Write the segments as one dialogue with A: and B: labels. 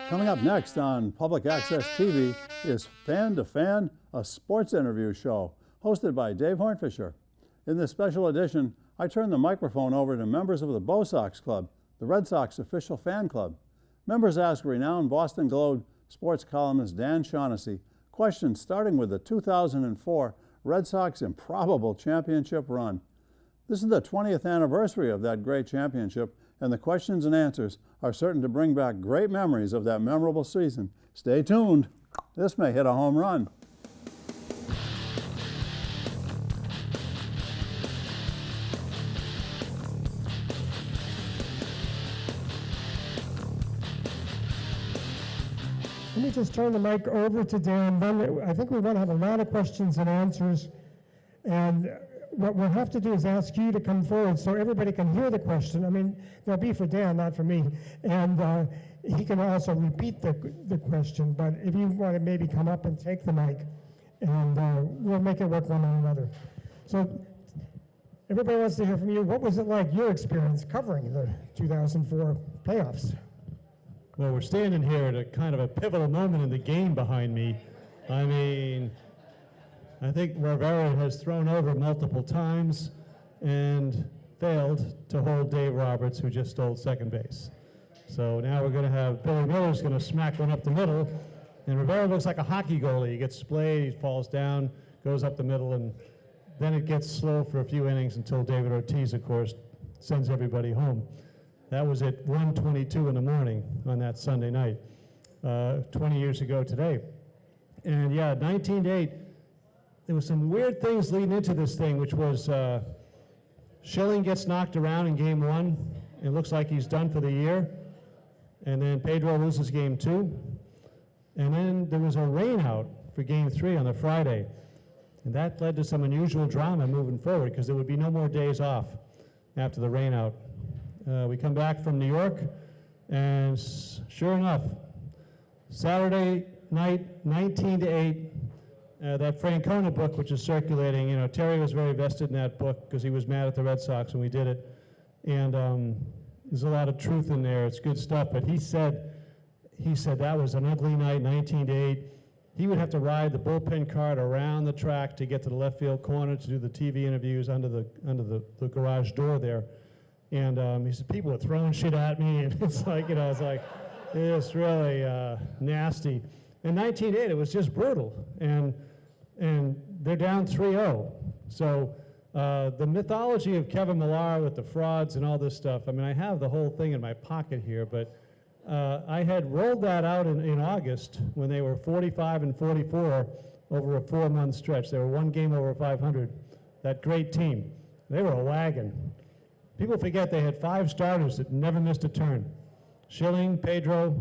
A: Coming up next on Public Access TV is Fan to Fan, a sports interview show, hosted by Dave Hornfischer. In this special edition, I turn the microphone over to members of the Bosox Club, the Red Sox official fan club. Members ask renowned Boston Globe sports columnist Dan Shaughnessy questions starting with the 2004 Red Sox improbable championship run. This is the 20th anniversary of that great championship, and the questions and answers are certain to bring back great memories of that memorable season. Stay tuned. This may hit a home run.
B: Let me just turn the mic over to Dan. Then I think we want to have a lot of questions and answers. And what we'll have to do is ask you to come forward so everybody can hear the question. I mean, they'll be for Dan, not for me. And he can also repeat the question. But if you want to maybe come up and take the mic, and we'll make it work one on another. So everybody wants to hear from you. What was it like, your experience covering the 2004 playoffs?
C: Well, we're standing here at a kind of a pivotal moment in the game behind me. I mean, I think Rivera has thrown over multiple times and failed to hold Dave Roberts, who just stole second base. So now we're going to have Billy Miller's going to smack one up the middle, and Rivera looks like a hockey goalie. He gets splayed, he falls down, goes up the middle, and then it gets slow for a few innings until David Ortiz, of course, sends everybody home. That was at 1:22 in the morning on that Sunday night, 20 years ago today. And yeah, 19-8, there was some weird things leading into this thing, which was Schilling gets knocked around in game 1. It looks like he's done for the year. And then Pedro loses game 2. And then there was a rain out for game 3 on the Friday. And that led to some unusual drama moving forward, because there would be no more days off after the rain out. We come back from New York, and sure enough, Saturday night, 19-8, that Francona book, which is circulating, you know, Terry was very vested in that book because he was mad at the Red Sox when we did it. And there's a lot of truth in there. It's good stuff. But he said that was an ugly night, 19-8. He would have to ride the bullpen cart around the track to get to the left field corner to do the TV interviews under the garage door there. And he said, people were throwing shit at me, and it's like, you know, it's like, it's really nasty. In 19-8, it was just brutal, and they're down 3-0. So the mythology of Kevin Millar with the frauds and all this stuff, I mean, I have the whole thing in my pocket here, but I had rolled that out in August when they were 45-44 over a 4-month stretch. They were one game over 500, that great team. They were a wagon. People forget they had 5 starters that never missed a turn. Schilling, Pedro,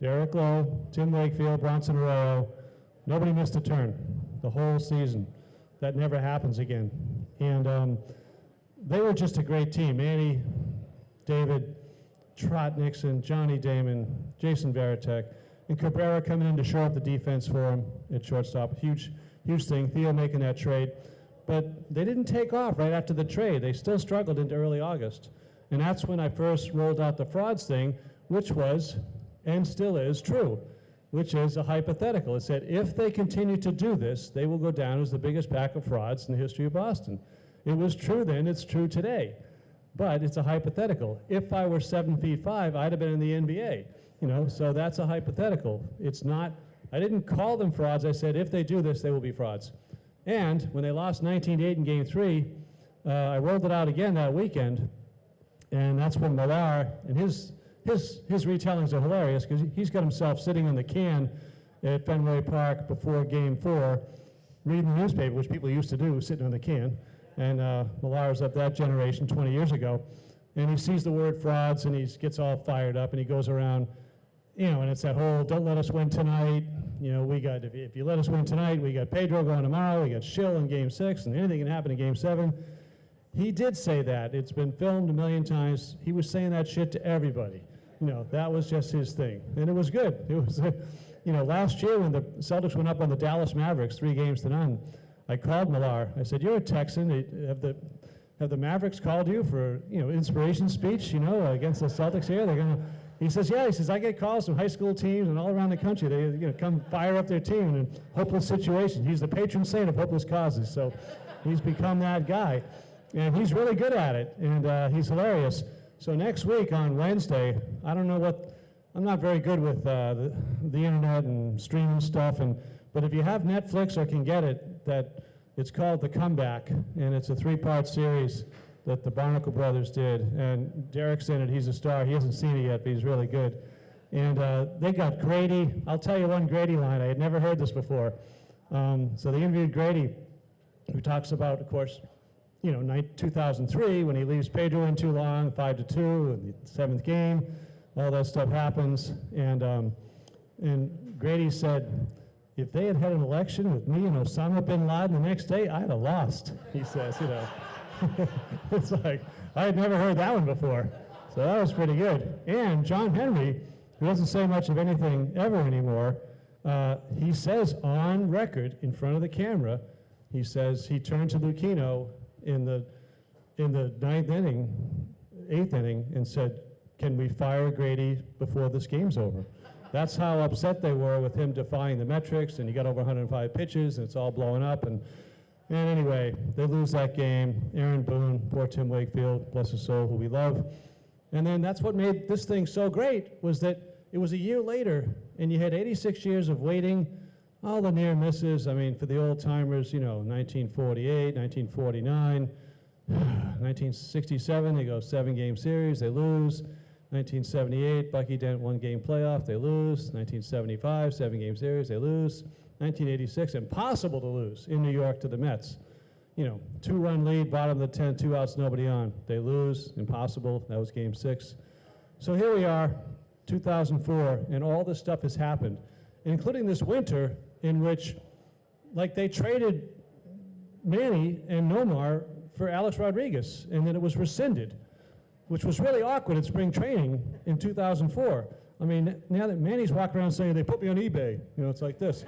C: Derek Lowe, Tim Wakefield, Bronson Arroyo. Nobody missed a turn the whole season. That never happens again. And they were just a great team. Manny, David, Trot Nixon, Johnny Damon, Jason Varitek, and Cabrera coming in to shore up the defense for him at shortstop. Huge thing. Theo making that trade. But they didn't take off right after the trade. They still struggled into early August. And that's when I first rolled out the frauds thing, which was, and still is, true, which is a hypothetical. It said, if they continue to do this, they will go down as the biggest pack of frauds in the history of Boston. It was true then, it's true today. But it's a hypothetical. If I were 7'5", I'd have been in the NBA. You know, so that's a hypothetical. It's not, I didn't call them frauds. I said, if they do this, they will be frauds. And when they lost 19-8 in game 3, I rolled it out again that weekend, and that's when Millar, and his retellings are hilarious because he's got himself sitting in the can at Fenway Park before game 4, reading the newspaper, which people used to do, sitting on the can. And Millar's of that generation 20 years ago, and he sees the word frauds, and he gets all fired up, and he goes around, you know, and it's that whole, don't let us win tonight. You know, we got, if you let us win tonight, we got Pedro going tomorrow, we got Schill in game 6, and anything can happen in game 7. He did say that. It's been filmed a million times. He was saying that shit to everybody. You know, that was just his thing. And it was good. It was, you know, last year when the Celtics went up on the Dallas Mavericks 3-0, I called Millar. I said, you're a Texan. Have the Mavericks called you for, you know, inspiration speech, you know, against the Celtics here? They're going to, He says, yeah, he says, I get calls from high school teams and all around the country. They come fire up their team in hopeless situations. He's the patron saint of hopeless causes, so he's become that guy. And he's really good at it, and he's hilarious. So next week on Wednesday, I don't know what, I'm not very good with the internet and streaming stuff, but if you have Netflix or can get it, it's called The Comeback, and it's a 3-part series that the Barnacle Brothers did, and Derek's in it. He's a star. He hasn't seen it yet, but he's really good. And they got Grady. I'll tell you one Grady line. I had never heard this before. So they interviewed Grady, who talks about, of course, 2003 when he leaves Pedro in too long, 5-2, in the 7th game. All that stuff happens, and Grady said, if they had had an election with me and Osama bin Laden the next day, I'd have lost, he says, It's like, I had never heard that one before. So that was pretty good. And John Henry, who doesn't say much of anything ever anymore, he says on record in front of the camera, he says he turned to Lucchino in the 9th inning, 8th inning, and said, can we fire Grady before this game's over? That's how upset they were with him defying the metrics, and he got over 105 pitches, and it's all blowing up. And anyway, they lose that game. Aaron Boone, poor Tim Wakefield, bless his soul, who we love. And then that's what made this thing so great, was that it was a year later, and you had 86 years of waiting, all the near misses. I mean, for the old timers, 1948, 1949, 1967, they go 7-game series, they lose. 1978, Bucky Dent 1-game playoff, they lose. 1975, 7-game series, they lose. 1986, impossible to lose in New York to the Mets. 2-run lead, bottom of the 10th, 2 outs, nobody on. They lose, impossible, that was game 6. So here we are, 2004, and all this stuff has happened, including this winter in which, they traded Manny and Nomar for Alex Rodriguez, and then it was rescinded, which was really awkward at spring training in 2004. I mean, now that Manny's walking around saying, they put me on eBay, it's like this.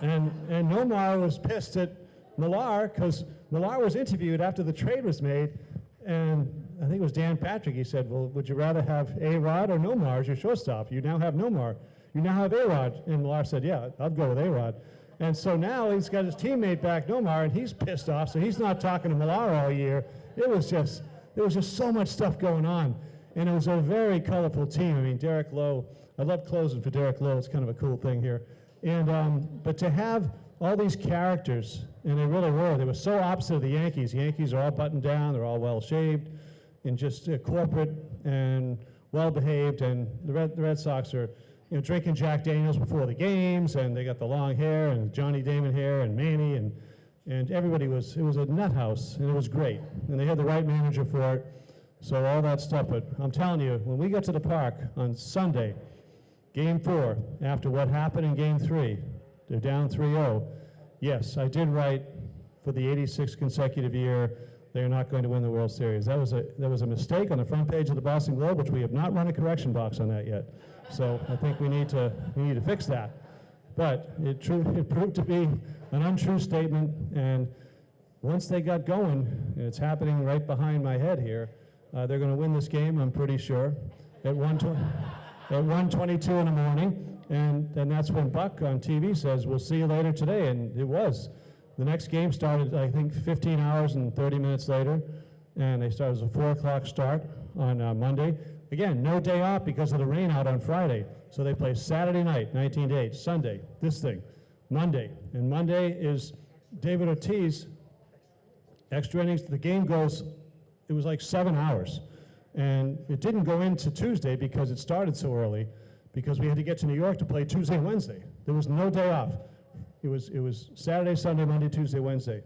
C: And Nomar was pissed at Millar, because Millar was interviewed after the trade was made, and I think it was Dan Patrick, he said, well, would you rather have A-Rod or Nomar as your shortstop? You now have Nomar. You now have A-Rod. And Millar said, yeah, I'd go with A-Rod. And so now he's got his teammate back, Nomar, and he's pissed off, so he's not talking to Millar all year. There was just so much stuff going on, and it was a very colorful team. I mean, Derek Lowe, I love closing for Derek Lowe. It's kind of a cool thing here. And but to have all these characters, and they really were, they were so opposite of the Yankees. The Yankees are all buttoned down, they're all well-shaved, and just corporate and well-behaved, and the Red Sox are drinking Jack Daniels before the games, and they got the long hair, and Johnny Damon hair, and Manny, and everybody it was a nut house, and it was great. And they had the right manager for it, so all that stuff. But I'm telling you, when we got to the park on Sunday, Game 4, after what happened in Game 3, they're down 3-0. Yes, I did write for the 86th consecutive year, they're not going to win the World Series. That was a mistake on the front page of the Boston Globe, which we have not run a correction box on that yet. So I think we need to fix that. But it proved to be an untrue statement, and once they got going, and it's happening right behind my head here, they're going to win this game, I'm pretty sure, at 1:22 in the morning, and that's when Buck on TV says, we'll see you later today, and it was. The next game started, I think, 15 hours and 30 minutes later, and they started as a 4 o'clock start on Monday. Again, no day off because of the rain out on Friday, so they play Saturday night, 19-8, Sunday, this thing, Monday, and Monday is David Ortiz, extra innings, the game goes, it was like 7 hours. And it didn't go into Tuesday because it started so early, because we had to get to New York to play Tuesday and Wednesday. There was no day off. It was Saturday, Sunday, Monday, Tuesday, Wednesday.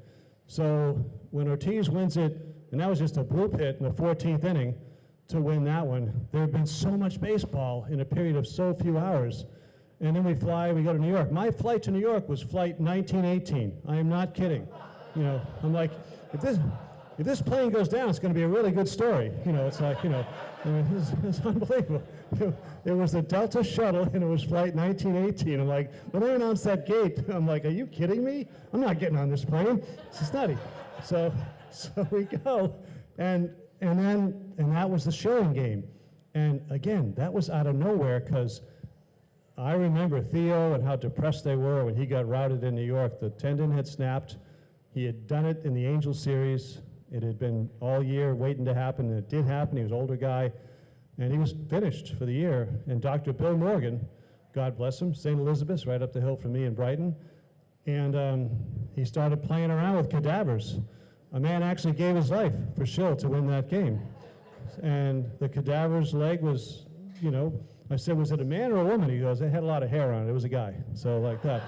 C: So when Ortiz wins it, and that was just a blue hit in the 14th inning to win that one, there had been so much baseball in a period of so few hours. And then we go to New York. My flight to New York was flight 1918. I am not kidding. I'm like, if this plane goes down, it's going to be a really good story. It's like, it's unbelievable. It was the Delta shuttle, and it was flight 1918. I'm like, when they announced that gate, I'm like, are you kidding me? I'm not getting on this plane. This is nutty. So we go, and that was the showing game. And again, that was out of nowhere, because I remember Theo and how depressed they were when he got routed in New York. The tendon had snapped. He had done it in the Angels series. It had been all year waiting to happen, and it did happen. He was an older guy, and he was finished for the year. And Dr. Bill Morgan, God bless him, St. Elizabeth's, right up the hill from me in Brighton, and he started playing around with cadavers. A man actually gave his life for Schill to win that game. And the cadaver's leg was, you know, I said, was it a man or a woman? He goes, it had a lot of hair on it. It was a guy. So like that.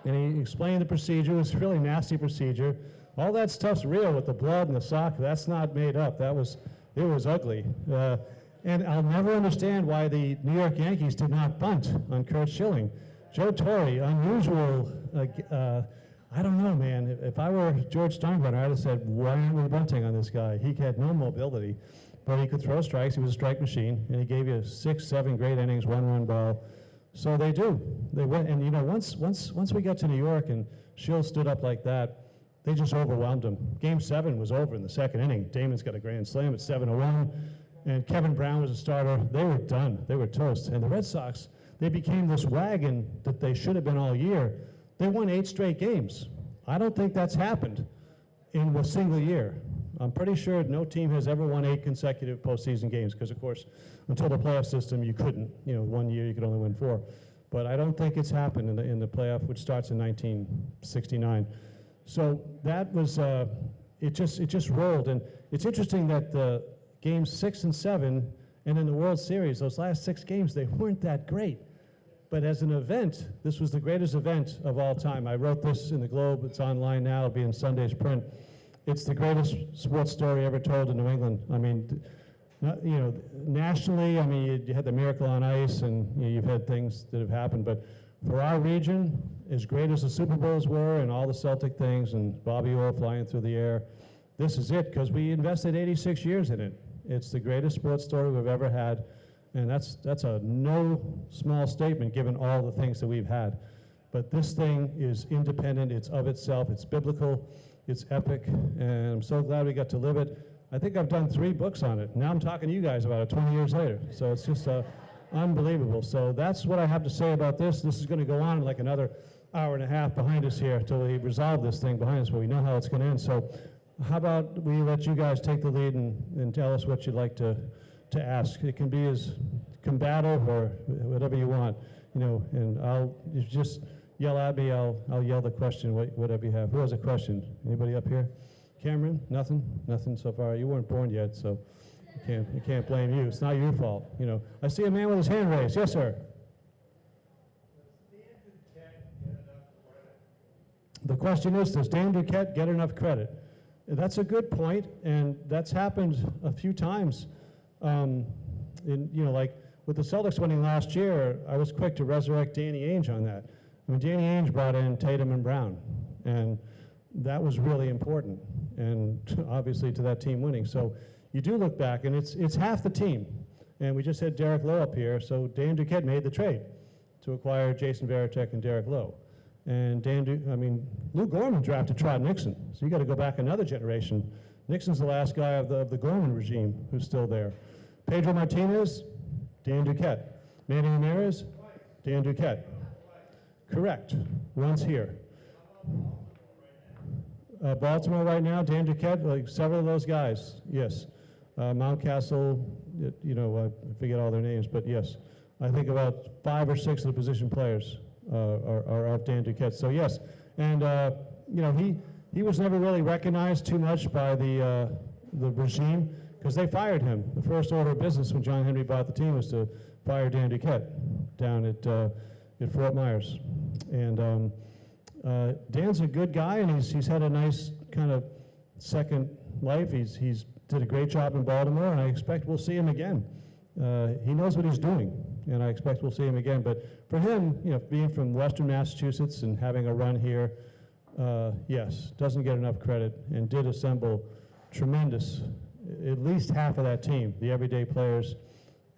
C: And he explained the procedure. It was a really nasty procedure. All that stuff's real with the blood and the sock. That's not made up. It was ugly. And I'll never understand why the New York Yankees did not bunt on Curt Schilling. Joe Torre, unusual. I don't know, man. If I were George Steinbrenner, I'd have said, why aren't we bunting on this guy? He had no mobility, but he could throw strikes. He was a strike machine, and he gave you 6, 7 great innings, 1-run ball. So they do. They went, and you know, once we got to New York and Schill stood up like that, they just overwhelmed him. Game 7 was over in the second inning. Damon's got a grand slam at 7-1, and Kevin Brown was a starter. They were done. They were toast. And the Red Sox, they became this wagon that they should have been all year. They won 8 straight games. I don't think that's happened in a single year. I'm pretty sure no team has ever won 8 consecutive postseason games, because of course, until the playoff system, you couldn't. You know, one year you could only win 4. But I don't think it's happened in the playoff, which starts in 1969. So that was, it just rolled. And it's interesting that the games 6 and 7, and in the World Series, those last 6 games, they weren't that great. But as an event, this was the greatest event of all time. I wrote this in the Globe. It's online now. It'll be in Sunday's print. It's the greatest sports story ever told in New England. I mean, you know, nationally, I mean, you had the Miracle on Ice, and you know, you've had things that have happened. But for our region, as great as the Super Bowls were and all the Celtic things and Bobby Orr flying through the air, this is it, because we invested 86 years in it. It's the greatest sports story we've ever had. And that's a no small statement given all the things that we've had. But this thing is independent, it's of itself, it's biblical, it's epic, and I'm so glad we got to live it. I think I've done 3 books on it. Now I'm talking to you guys about it 20 years later. So it's just unbelievable. So that's what I have to say about this. This is going to go on like another hour and a half behind us here till we resolve this thing behind us, but we know how it's going to end. So how about we let you guys take the lead and tell us what you'd like to ask. It can be as combative or whatever you want, you know, and if you just yell at me, I'll yell the question, whatever you have. Who has a question? Anybody up here? Cameron? Nothing? Nothing so far. You weren't born yet, so you can't blame you. It's not your fault, you know. I see a man with his hand raised. Yes, sir. The question is, does Dan Duquette get enough credit? That's a good point, and that's happened a few times. You know, like with the Celtics winning last year, I was quick to resurrect Danny Ainge on that. I mean, Danny Ainge brought in Tatum and Brown, and that was really important, and obviously to that team winning. So you do look back, and it's half the team. And we just had Derek Lowe up here, so Dan Duquette made the trade to acquire Jason Varitek and Derek Lowe. And Lou Gorman drafted Trot Nixon, so you got to go back another generation. Nixon's the last guy of the Gorman regime who's still there. Pedro Martinez, Dan Duquette. Manny Ramirez, Dan Duquette. Correct. One's here. Baltimore right now, Dan Duquette, like several of those guys, yes. Mountcastle, you know, I forget all their names, but yes. I think about 5 or 6 of the position players are of Dan Duquette. So yes, and you know, he was never really recognized too much by the regime, because they fired him. The first order of business when John Henry bought the team was to fire Dan Duquette down at Fort Myers. And Dan's a good guy, and he's had a nice kind of second life. He's did a great job in Baltimore, and I expect we'll see him again. He knows what he's doing, and I expect we'll see him again. But for him, you know, being from Western Massachusetts and having a run here, yes, doesn't get enough credit, and did assemble tremendous, at least half of that team, the everyday players.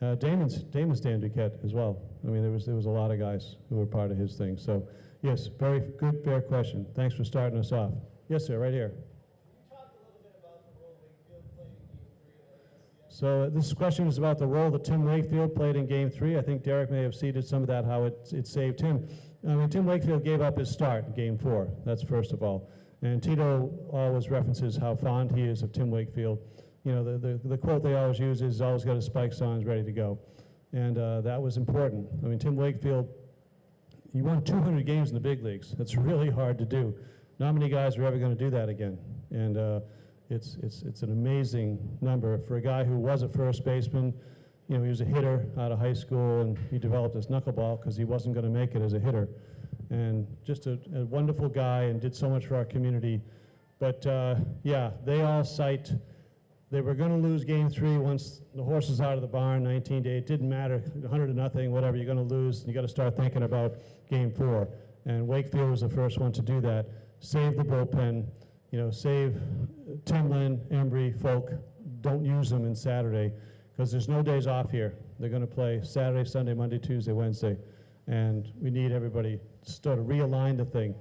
C: Damon's Dan Duquette as well. I mean, there was a lot of guys who were part of his thing. So, yes, very good, fair question. Thanks for starting us off. Yes, sir, right here. So this question is about the role that Tim Wakefield played in Game 3. I think Derek may have seeded some of that, how it saved him. I mean, Tim Wakefield gave up his start in Game 4. That's first of all. And Tito always references how fond he is of Tim Wakefield. You know, the quote they always use is, always got his spikes on, ready to go. And that was important. I mean, Tim Wakefield, he won 200 games in the big leagues. That's really hard to do. Not many guys are ever going to do that again. And it's an amazing number for a guy who was a first baseman. You know, he was a hitter out of high school, and he developed his knuckleball because he wasn't going to make it as a hitter. And just a wonderful guy, and did so much for our community. But yeah, they all cite they were going to lose Game 3 once the horse was out of the barn, 19-8. It didn't matter, 100-0, whatever. You're going to lose. You got to start thinking about Game 4. And Wakefield was the first one to do that. Save the bullpen. You know, save Timlin, Embry, Folk. Don't use them in Saturday because there's no days off here. They're going to play Saturday, Sunday, Monday, Tuesday, Wednesday. And we need everybody to sort of realign the thing.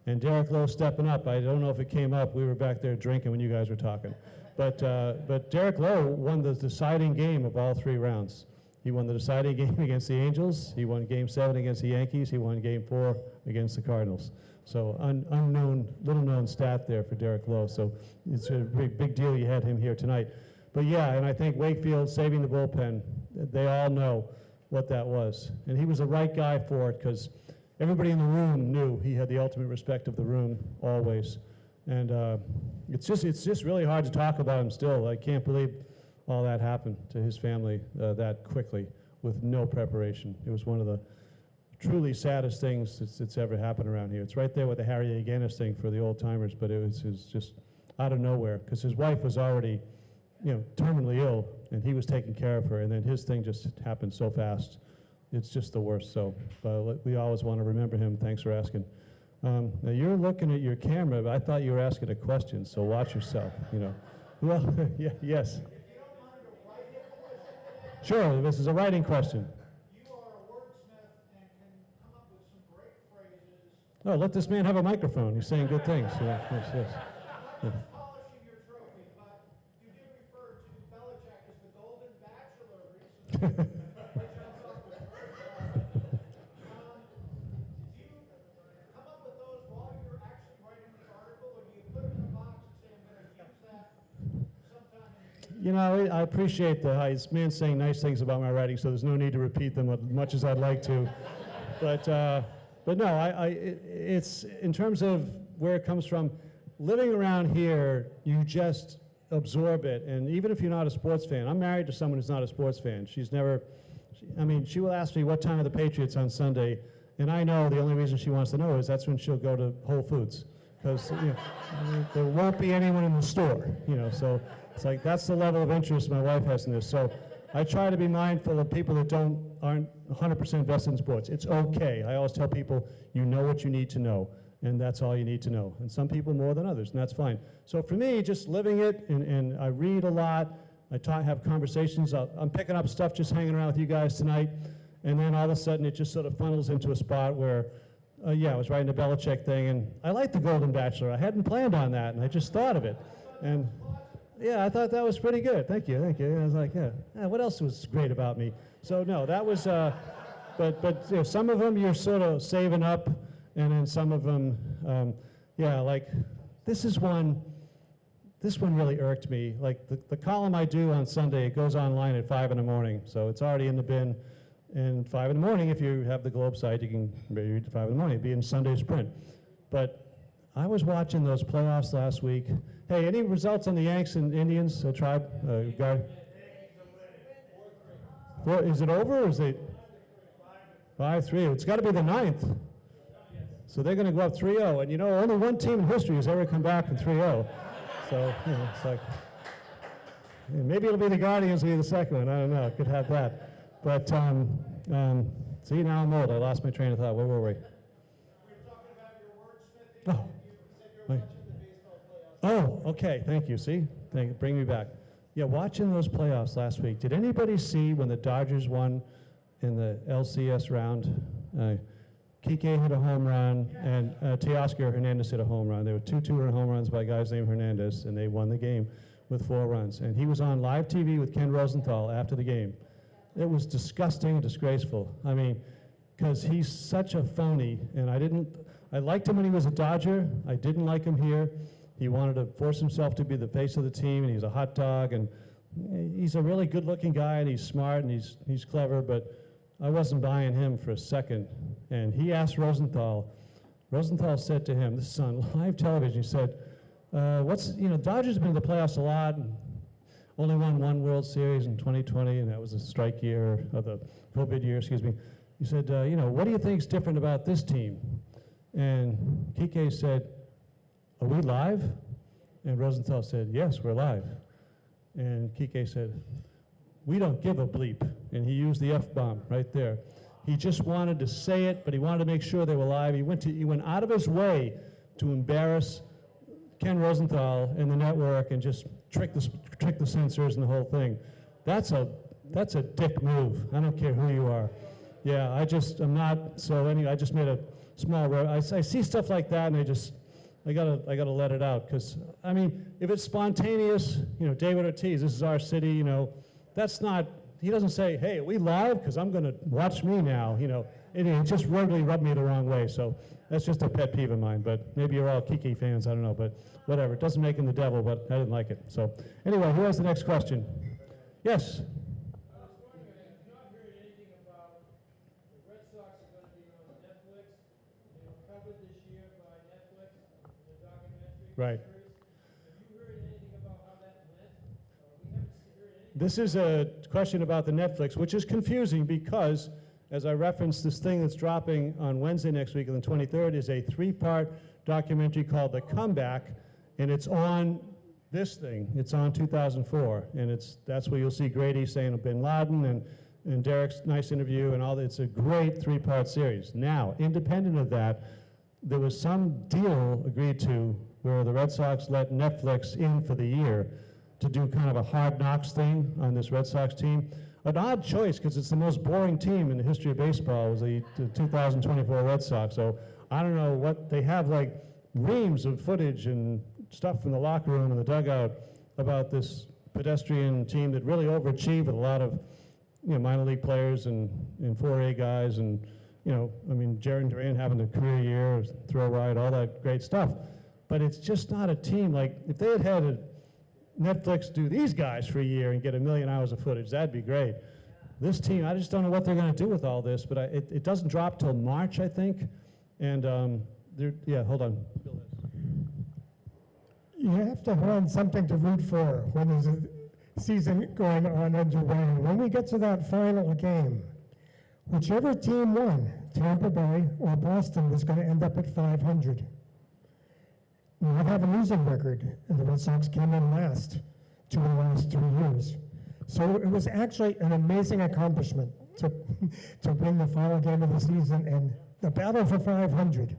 C: And Derek Lowe stepping up. I don't know if it came up. We were back there drinking when you guys were talking. But Derek Lowe won the deciding game of all 3 rounds. He won the deciding game against the Angels. He won Game 7 against the Yankees. He won Game 4 against the Cardinals. So unknown, little known stat there for Derek Lowe. So it's a big deal you had him here tonight. But yeah, and I think Wakefield saving the bullpen, they all know what that was. And he was the right guy for it because everybody in the room knew he had the ultimate respect of the room always. And it's just really hard to talk about him still. I can't believe all that happened to his family that quickly with no preparation. It was one of the truly saddest things that's ever happened around here. It's right there with the Harry Aganis thing for the old timers, but it was just out of nowhere because his wife was already, you know, terminally ill, and he was taking care of her, and then his thing just happened so fast. It's just the worst. So we always want to remember him. Thanks for asking. Now you're looking at your camera, but I thought you were asking a question, so watch yourself, you know. Well, yeah, yes. Sure, this is a writing question.
D: You are a wordsmith and can come up with some great phrases.
C: Oh, let this man have a microphone. He's saying good things. Yeah, yes, yes. Yeah.
D: Not polishing your trophy, but you did refer to Belichick as the Golden Bachelor recently. Which I thought was very funny. Do you come up with those while you're actually writing the article, or do you put them in a box and say, I'm going to use that sometime in the future?
C: You know, I appreciate this man saying nice things about my writing, so there's no need to repeat them as much as I'd like to. But no, it's in terms of where it comes from. Living around here, you just absorb it, and even if you're not a sports fan, I'm married to someone who's not a sports fan. She's never, I mean, she will ask me what time are the Patriots on Sunday, and I know the only reason she wants to know is that's when she'll go to Whole Foods, because you know, there won't be anyone in the store, you know, so it's like that's the level of interest my wife has in this. So I try to be mindful of people that aren't 100% vested in sports. It's okay. I always tell people, you know what you need to know, and that's all you need to know. And some people more than others, and that's fine. So for me, just living it, and I read a lot, I have conversations, I'm picking up stuff just hanging around with you guys tonight, and then all of a sudden it just sort of funnels into a spot where, yeah, I was writing the Belichick thing, and I like the Golden Bachelor. I hadn't planned on that, and I just thought of it. And yeah, I thought that was pretty good. Thank you, thank you. I was like, yeah, what else was great about me? So no, that was, but you know, some of them you're sort of saving up, and then some of them, yeah, like this one really irked me. Like the column I do on Sunday, it goes online at 5 in the morning, so it's already in the bin. And 5 in the morning, if you have the Globe site, you can read at 5 in the morning. It'd be in Sunday's print. But I was watching those playoffs last week. Hey, any results on the Yanks and Indians tribe guy? Is it over, or is it 5-3? It's got to be the 9th. So they're going to go up 3-0. And you know, only one team in history has ever come back from 3-0. So you know, it's like, maybe it'll be the Guardians will be the second one. I don't know. Could have that. But see, now I'm old. I lost my train of thought. Where were we?
D: We were talking about your wordsmithing.
C: Oh.
D: You said you're watching the baseball playoffs.
C: Oh, okay. Thank you. See? Bring me back. Yeah, watching those playoffs last week. Did anybody see when the Dodgers won in the LCS round? Kike hit a home run, and Teoscar Hernandez hit a home run. There were two two-run home runs by guys named Hernandez, and they won the game with 4 runs. And he was on live TV with Ken Rosenthal after the game. It was disgusting and disgraceful. I mean, because he's such a phony, and I liked him when he was a Dodger. I didn't like him here. He wanted to force himself to be the face of the team, and he's a hot dog, and he's a really good-looking guy, and he's smart, and he's clever, but I wasn't buying him for a second. And he asked Rosenthal. Rosenthal said to him, this is on live television, he said, Dodgers have been in the playoffs a lot, and only won 1 World Series in 2020, and that was the strike year, or the COVID year, excuse me. He said, what do you think is different about this team? And Kike said, are we live? And Rosenthal said, yes, we're live. And Kike said, we don't give a bleep. And he used the F-bomb right there. He just wanted to say it, but he wanted to make sure they were live. He went out of his way to embarrass Ken Rosenthal and the network and just trick the censors and the whole thing. That's a dick move. I don't care who you are. Yeah, I'm not, so anyway, I just made a small, I see stuff like that, and I gotta let it out, because, I mean, if it's spontaneous, David Ortiz, this is our city, that's not, he doesn't say, hey, are we live? Because I'm gonna watch me now, it just really rubbed me the wrong way, so that's just a pet peeve of mine, but maybe you're all Kiki fans, I don't know, but whatever, it doesn't make him the devil, but I didn't like it. So, anyway, who has the next question? Yes?
D: I was wondering, I have not heard anything about the Red Sox are going to be on Netflix. They were covered this year by Netflix in the documentary
C: Right.
D: series. Have you heard anything about how that went? We haven't heard anything.
C: This is a question about the Netflix, which is confusing because, as I referenced, this thing that's dropping on Wednesday next week, on the 23rd, is a 3-part documentary called The Comeback, and it's on this thing. It's on 2004, and that's where you'll see Grady saying Bin Laden and Derek's nice interview and all that. It's a great 3-part series. Now, independent of that, there was some deal agreed to where the Red Sox let Netflix in for the year to do kind of a Hard Knocks thing on this Red Sox team. An odd choice, because it's the most boring team in the history of baseball, was the 2024 Red Sox. So I don't know what, they have like reams of footage and stuff from the locker room and the dugout about this pedestrian team that really overachieved with a lot of minor league players and 4A guys and Jaron Duran having a career year, throw right, all that great stuff. But it's just not a team. Like, if they had a Netflix do these guys for a year and get 1 million hours of footage, that'd be great. This team, I just don't know what they're going to do with all this, but it doesn't drop till March, I think. And hold on.
B: You have to find something to root for when there's a season going on underway. When we get to that final game, whichever team won, Tampa Bay or Boston, was going to end up at 500. We would have a losing record, and the Red Sox came in last 2 of the last 3 years. So it was actually an amazing accomplishment to win the final game of the season and the battle for 500.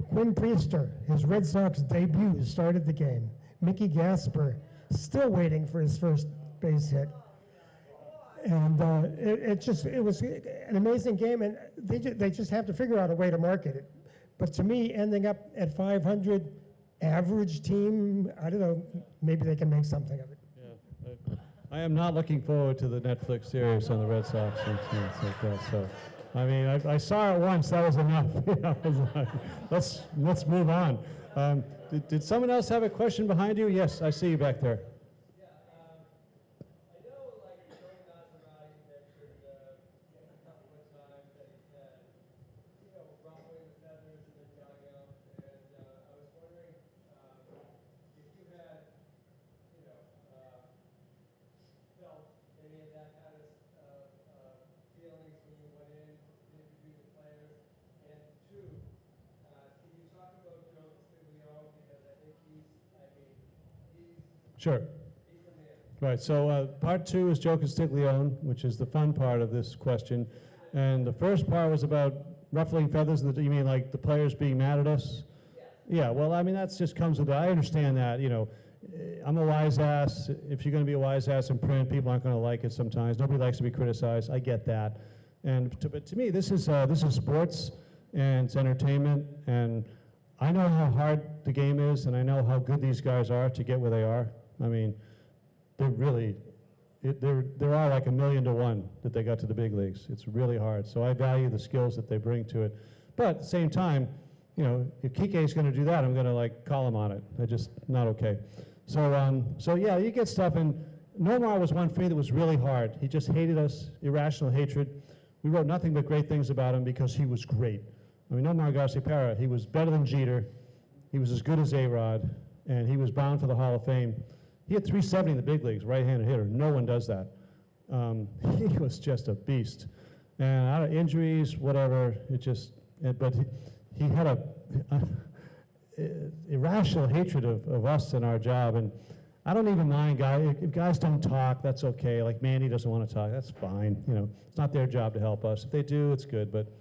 B: Quinn Priester, his Red Sox debut, started the game. Mickey Gasper, still waiting for his first base hit. And it was an amazing game, and they just have to figure out a way to market it. But to me, ending up at 500, average team, I don't know, maybe they can make something of it.
C: Yeah, I am not looking forward to the Netflix series on the Red Sox and things like that. So, I mean, I saw it once, that was enough. I was like, let's move on. Did someone else have a question behind you? Yes, I see you back there. Sure. Right, so part 2 is Joe Castiglione, which is the fun part of this question. And the first part was about ruffling feathers. You mean like the players being mad at us? Yeah, well, I mean, that just comes with it. I understand that, I'm a wise ass. If you're going to be a wise ass in print, people aren't going to like it sometimes. Nobody likes to be criticized. I get that. But to me, this is sports, and it's entertainment, and I know how hard the game is, and I know how good these guys are to get where they are. I mean, they're really, there are like 1,000,000 to 1 that they got to the big leagues. It's really hard. So I value the skills that they bring to it. But at the same time, you know, if Kike's going to do that, I'm going to like call him on it. I just not okay. So yeah, you get stuff. And Nomar was one for me that was really hard. He just hated us, irrational hatred. We wrote nothing but great things about him because he was great. I mean, Nomar Garciaparra, he was better than Jeter. He was as good as A-Rod, and he was bound for the Hall of Fame. He had 370 in the big leagues, right-handed hitter. No one does that. He was just a beast. And out of injuries, whatever, it just, but he had a irrational hatred of us and our job. And I don't even mind guys, if guys don't talk, that's okay. Like Manny doesn't want to talk, that's fine. You know, it's not their job to help us. If they do, it's good. But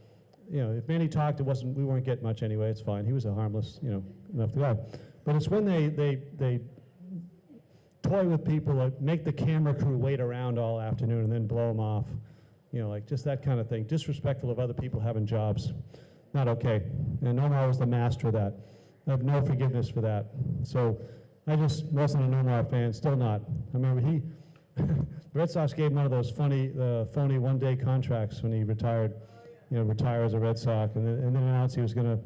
C: you know, if Manny talked, we weren't getting much anyway. It's fine. He was a harmless, you know, enough guy. But it's when they toy with people, like make the camera crew wait around all afternoon and then blow them off. You know, like just that kind of thing. Disrespectful of other people having jobs. Not okay. And Nomar was the master of that. I have no forgiveness for that. So I just wasn't a Nomar fan, still not. I remember the Red Sox gave him one of those phony one-day contracts when he retired, you know, retire as a Red Sox, and then announced he was going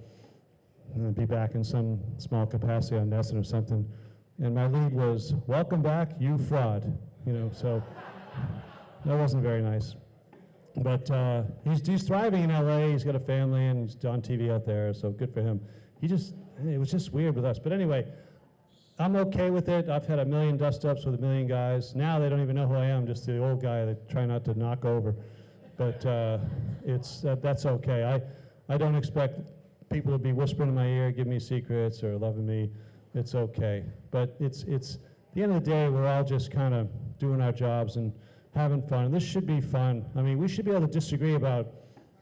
C: to be back in some small capacity on NESN or something. And my lead was, "Welcome back, you fraud." You know, so that wasn't very nice. But he's thriving in LA. He's got a family and he's on TV out there, so good for him. It was just weird with us. But anyway, I'm okay with it. I've had 1,000,000 dust-ups with 1,000,000 guys. Now they don't even know who I am, just the old guy that try not to knock over. But that's okay. I don't expect people to be whispering in my ear, give me secrets or loving me. It's okay. But it's at the end of the day, we're all just kind of doing our jobs and having fun. And this should be fun. I mean, we should be able to disagree about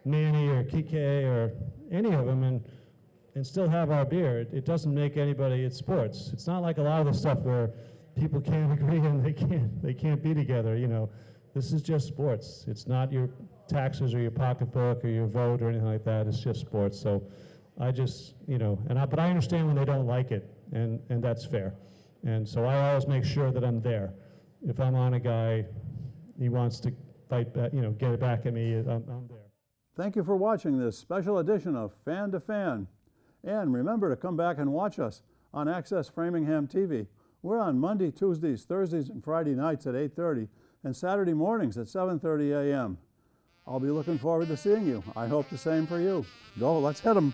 C: Manny or Kike or any of them and still have our beer. It doesn't make anybody, it's sports. It's not like a lot of the stuff where people can't agree and they can't be together, you know. This is just sports. It's not your taxes or your pocketbook or your vote or anything like that. It's just sports. So I just, you know, but I understand when they don't like it, and that's fair. And so I always make sure that I'm there. If I'm on a guy, he wants to fight back, you know, get it back at me, I'm there.
A: Thank you for watching this special edition of Fan to Fan. And remember to come back and watch us on Access Framingham TV. We're on Monday, Tuesdays, Thursdays, and Friday nights at 8:30 and Saturday mornings at 7:30 a.m. I'll be looking forward to seeing you. I hope the same for you. Go, let's hit 'em.